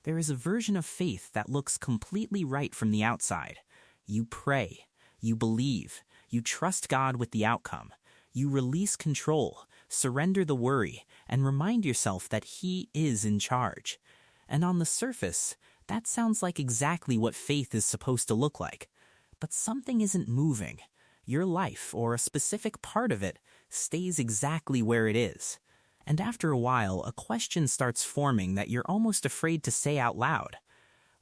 There is a version of faith that looks completely right from the outside. You pray, you believe, you trust God with the outcome. You release control, surrender the worry, and remind yourself that He is in charge. And on the surface, that sounds like exactly what faith is supposed to look like. But something isn't moving. Your life, or a specific part of it, stays exactly where it is. And after a while, a question starts forming that you're almost afraid to say out loud.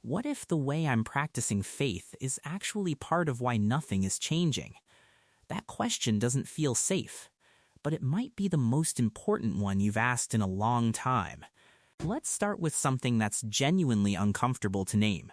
What if the way I'm practicing faith is actually part of why nothing is changing? That question doesn't feel safe, but it might be the most important one you've asked in a long time. Let's start with something that's genuinely uncomfortable to name.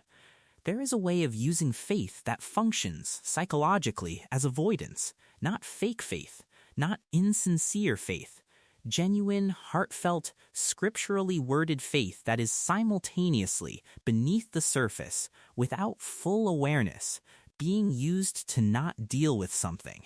There is a way of using faith that functions psychologically as avoidance, not fake faith, not insincere faith. Genuine, heartfelt, scripturally worded faith that is simultaneously beneath the surface, without full awareness, being used to not deal with something.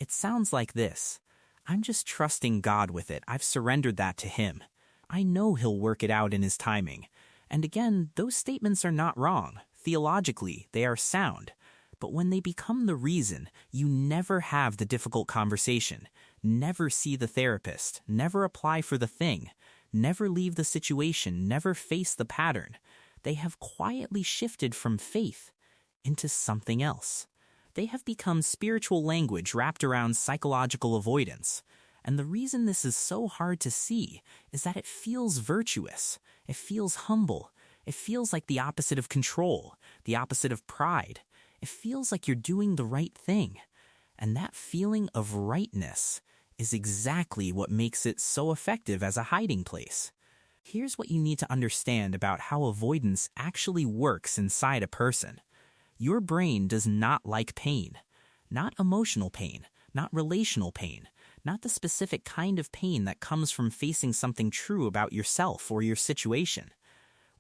It sounds like this. I'm just trusting God with it. I've surrendered that to Him. I know He'll work it out in His timing. And again, those statements are not wrong. Theologically, they are sound. But when they become the reason, you never have the difficult conversation, never see the therapist, never apply for the thing, never leave the situation, never face the pattern. They have quietly shifted from faith into something else. They have become spiritual language wrapped around psychological avoidance. And the reason this is so hard to see is that it feels virtuous. It feels humble. It feels like the opposite of control, the opposite of pride. It feels like you're doing the right thing. And that feeling of rightness is exactly what makes it so effective as a hiding place. Here's what you need to understand about how avoidance actually works inside a person. Your brain does not like pain. Not emotional pain, not relational pain, not the specific kind of pain that comes from facing something true about yourself or your situation.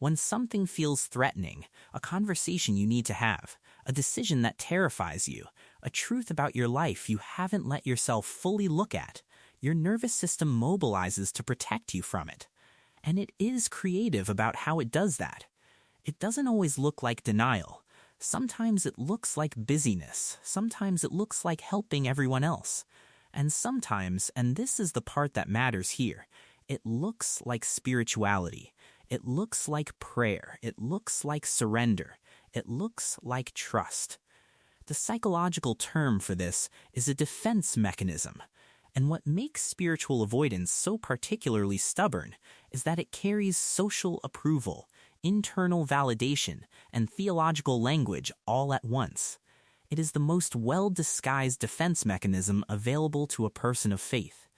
When something feels threatening, a conversation you need to have, a decision that terrifies you, a truth about your life you haven't let yourself fully look at, your nervous system mobilizes to protect you from it. And it is creative about how it does that. It doesn't always look like denial. Sometimes it looks like busyness. Sometimes it looks like helping everyone else. And sometimes, and this is the part that matters here, it looks like spirituality. It looks like prayer. It looks like surrender. It looks like trust. The psychological term for this is a defense mechanism. And what makes spiritual avoidance so particularly stubborn is that it carries social approval, internal validation, and theological language all at once. It is the most well-disguised defense mechanism available to a person of faith.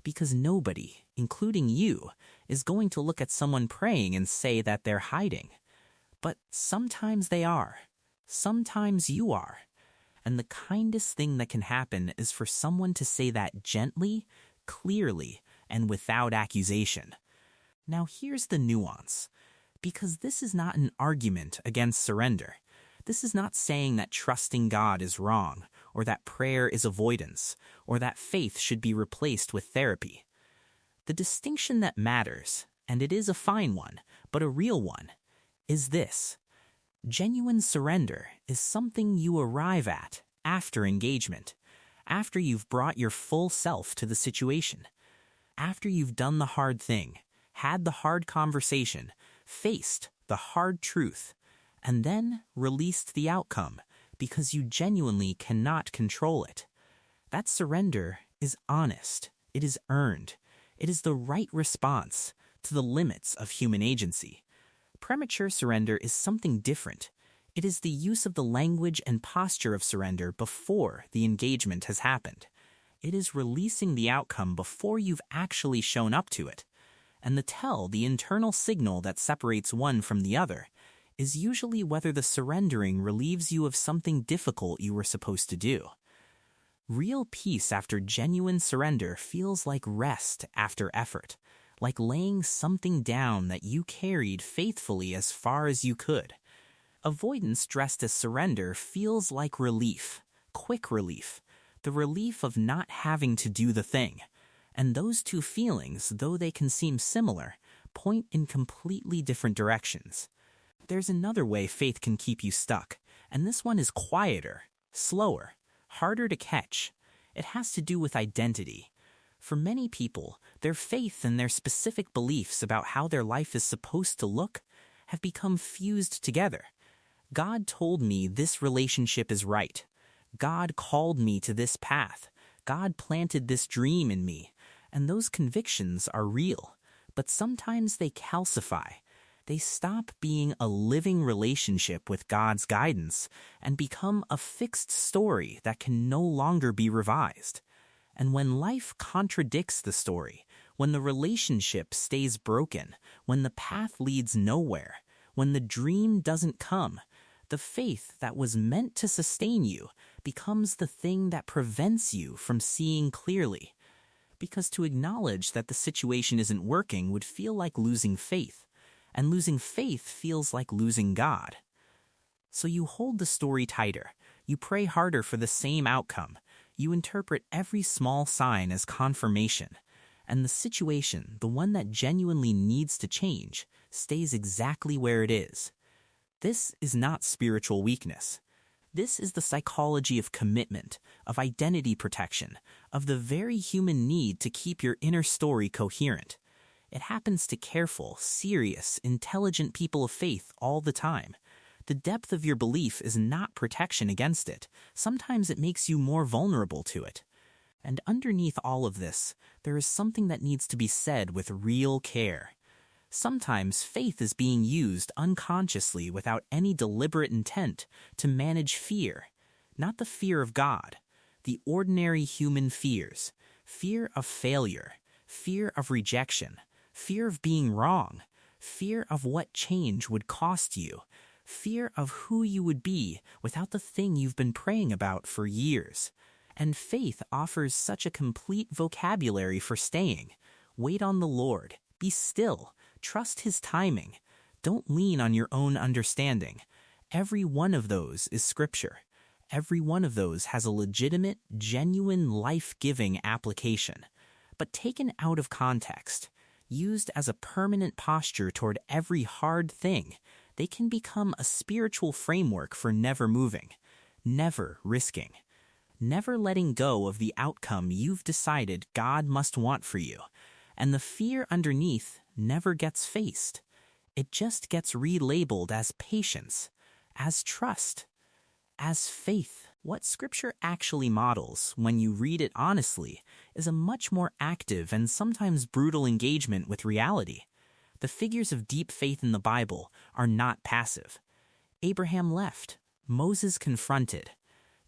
Because nobody, including you, is going to look at someone praying and say that they're hiding. But sometimes they are. Sometimes you are. And the kindest thing that can happen is for someone to say that gently, clearly, and without accusation. Now here's the nuance. Because this is not an argument against surrender. This is not saying that trusting God is wrong, or that prayer is avoidance, or that faith should be replaced with therapy. The distinction that matters, and it is a fine one, but a real one, is this. Genuine surrender is something you arrive at after engagement, after you've brought your full self to the situation, after you've done the hard thing, had the hard conversation, faced the hard truth, and then released the outcome because you genuinely cannot control it. That surrender is honest. It is earned. It is the right response to the limits of human agency. Premature surrender is something different. It is the use of the language and posture of surrender before the engagement has happened. It is releasing the outcome before you've actually shown up to it. And the internal signal that separates one from the other, is usually whether the surrendering relieves you of something difficult you were supposed to do. Real peace after genuine surrender feels like rest after effort, like laying something down that you carried faithfully as far as you could. Avoidance dressed as surrender feels like relief, quick relief, the relief of not having to do the thing. And those two feelings, though they can seem similar, point in completely different directions. There's another way faith can keep you stuck, and this one is quieter, slower, harder to catch. It has to do with identity. For many people, their faith and their specific beliefs about how their life is supposed to look have become fused together. God told me this relationship is right. God called me to this path. God planted this dream in me. And those convictions are real, but sometimes they calcify. They stop being a living relationship with God's guidance and become a fixed story that can no longer be revised. And when life contradicts the story, when the relationship stays broken, when the path leads nowhere, when the dream doesn't come, the faith that was meant to sustain you becomes the thing that prevents you from seeing clearly. Because to acknowledge that the situation isn't working would feel like losing faith, and losing faith feels like losing God. So you hold the story tighter, you pray harder for the same outcome, you interpret every small sign as confirmation, and the situation, the one that genuinely needs to change, stays exactly where it is. This is not spiritual weakness. This is the psychology of commitment, of identity protection, of the very human need to keep your inner story coherent. It happens to careful, serious, intelligent people of faith all the time. The depth of your belief is not protection against it. Sometimes it makes you more vulnerable to it. And underneath all of this, there is something that needs to be said with real care. Sometimes faith is being used unconsciously without any deliberate intent to manage fear, not the fear of God, the ordinary human fears, fear of failure, fear of rejection, fear of being wrong, fear of what change would cost you, fear of who you would be without the thing you've been praying about for years. And faith offers such a complete vocabulary for staying. Wait on the Lord. Be still. Trust His timing. Don't lean on your own understanding. Every one of those is Scripture. Every one of those has a legitimate, genuine, life-giving application. But taken out of context, used as a permanent posture toward every hard thing, they can become a spiritual framework for never moving, never risking, never letting go of the outcome you've decided God must want for you. And the fear underneath never gets faced. It just gets relabeled as patience, as trust, as faith. What Scripture actually models, when you read it honestly, is a much more active and sometimes brutal engagement with reality. The figures of deep faith in the Bible are not passive. Abraham left. Moses confronted.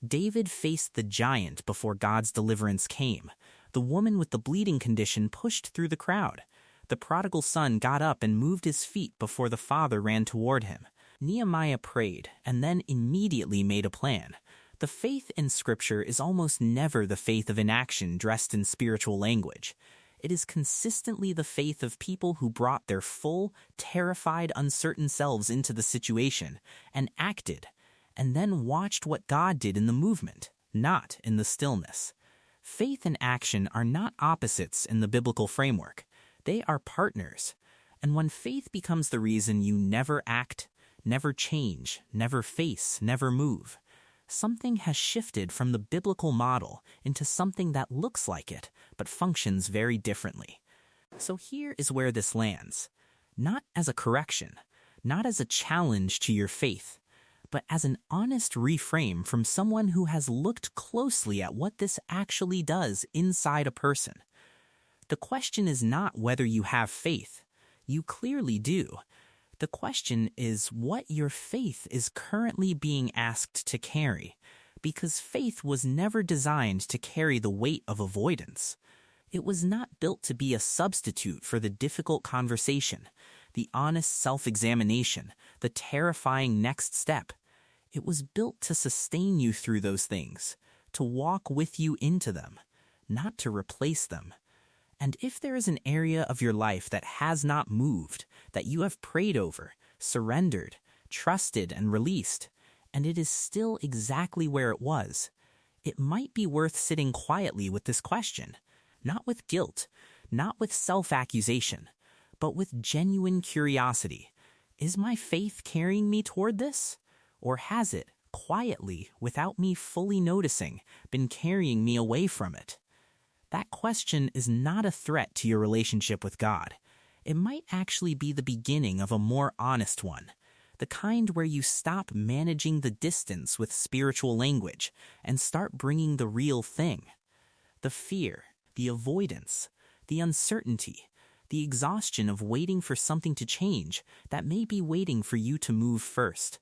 David faced the giant before God's deliverance came. The woman with the bleeding condition pushed through the crowd. The prodigal son got up and moved his feet before the father ran toward him. Nehemiah prayed and then immediately made a plan. The faith in Scripture is almost never the faith of inaction dressed in spiritual language. It is consistently the faith of people who brought their full, terrified, uncertain selves into the situation and acted, and then watched what God did in the movement, not in the stillness. Faith and action are not opposites in the biblical framework. They are partners. And when faith becomes the reason you never act, never change, never face, never move, something has shifted from the biblical model into something that looks like it, but functions very differently. So here is where this lands. Not as a correction, not as a challenge to your faith, but as an honest reframe from someone who has looked closely at what this actually does inside a person. The question is not whether you have faith. You clearly do. The question is what your faith is currently being asked to carry, because faith was never designed to carry the weight of avoidance. It was not built to be a substitute for the difficult conversation, the honest self-examination, the terrifying next step. It was built to sustain you through those things, to walk with you into them, not to replace them. And if there is an area of your life that has not moved, that you have prayed over, surrendered, trusted, and released, and it is still exactly where it was, it might be worth sitting quietly with this question, not with guilt, not with self-accusation, but with genuine curiosity. Is my faith carrying me toward this? Or has it, quietly, without me fully noticing, been carrying me away from it? That question is not a threat to your relationship with God. It might actually be the beginning of a more honest one, the kind where you stop managing the distance with spiritual language and start bringing the real thing. The fear, the avoidance, the uncertainty, the exhaustion of waiting for something to change that may be waiting for you to move first.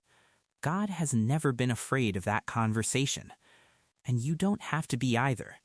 God has never been afraid of that conversation, and you don't have to be either.